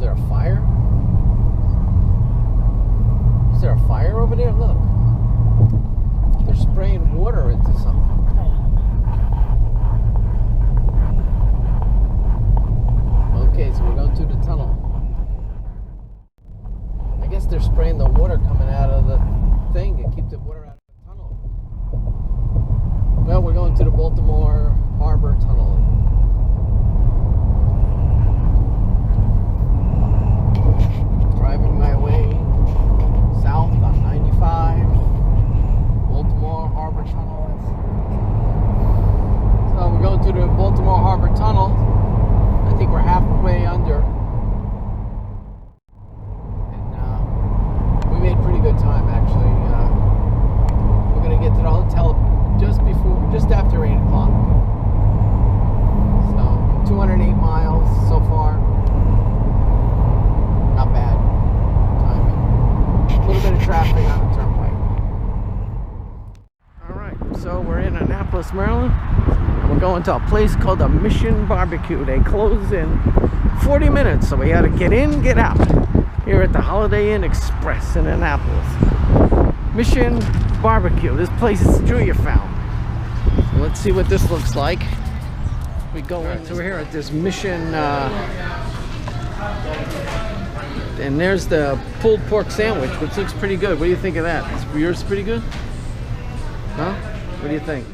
there a fire? Is there a fire over there? Look. They're spraying water into something. Okay, so we're going through the tunnel. I guess they're spraying the water coming out of the thing to keep the water out of the tunnel. Well, we're going to the Baltimore Harbor Tunnel. Driving my way south on 95, Baltimore Harbor Tunnel. So we're going to the Baltimore Harbor Tunnel. I think we're halfway under. And we made pretty good time, actually. We're going to get to the hotel just after 8 o'clock. So 208 miles so far. Not bad. Timing. A little bit of traffic on the turnpike. Alright, so we're in Annapolis, Maryland. And we're going to a place called the Mission Barbecue. They close in 40 minutes, so we had to get in, get out. Here at the Holiday Inn Express in Annapolis. Mission Barbecue. This place is Julia found. So let's see what this looks like. We go in. So we're here at this Mission, and there's the pulled pork sandwich, which looks pretty good. What do you think of that? Is yours pretty good? Huh? What do you think?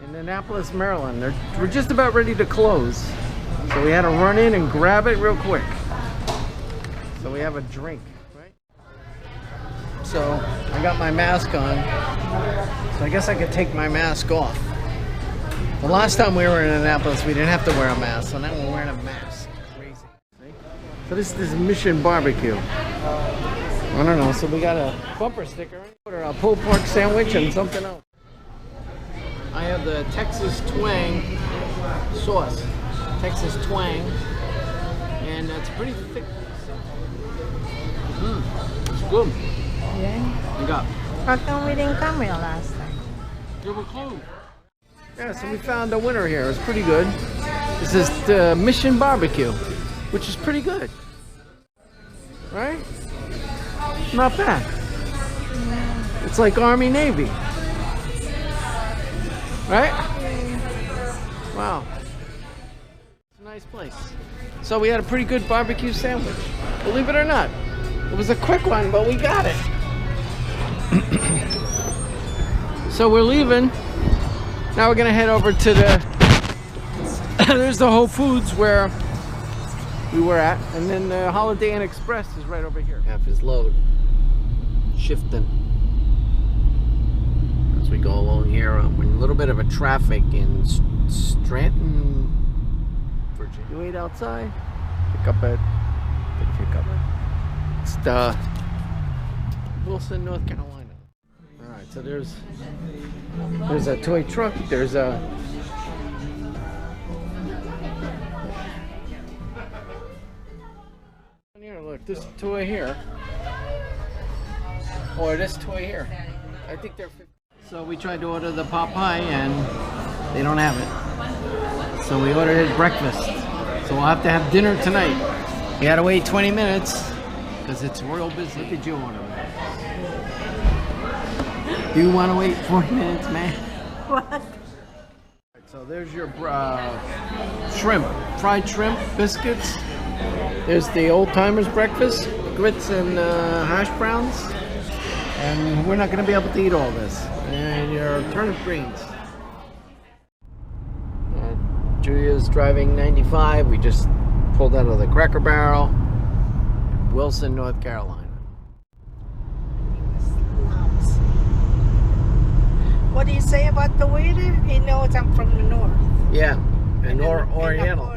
In Annapolis, Maryland, we're just about ready to close. So we had to run in and grab it real quick. So we have a drink, right? So I got my mask on. So I guess I could take my mask off. The last time we were in Annapolis, we didn't have to wear a mask. So now we're wearing a mask. Crazy. See? So this is Mission Barbecue. I don't know. So we got a bumper sticker. Order a pulled pork sandwich and something else. I have the Texas Twang sauce. Texas Twang. And it's pretty thick. It's good. Yeah. You got. How come we didn't come here last time? They were closed. Yeah, so we found a winner here. It's pretty good. This is the Mission Barbecue, which is pretty good. Right? Not bad. It's like Army Navy. Right? Wow. It's a nice place. So we had a pretty good barbecue sandwich. Believe it or not. It was a quick one, but we got it. So we're leaving. Now we're gonna head over to the there's the Whole Foods where we were at, and then the Holiday Inn Express is right over here. Half his load. Shifting. As we go along here, we're in a little bit of a traffic in Stratton, Virginia. You wait outside. Pick up it. It's the Wilson, North Carolina. Alright, so there's a toy truck, there's a here, look, this toy here. Or this toy here. I think they're 50. So we tried to order the pot pie and they don't have it. So we ordered his breakfast. So we'll have to have dinner tonight. We had to wait 20 minutes because it's real busy. What did you order? Do you want to wait 40 minutes, man? What? So there's your shrimp, fried shrimp, biscuits. There's the old timers breakfast, grits and hash browns. And we're not going to be able to eat all this. And your turnip greens. Julia's driving 95. We just pulled out of the Cracker Barrel. Wilson, North Carolina. What do you say about the waiter? He knows I'm from the north. Yeah, and Oriental.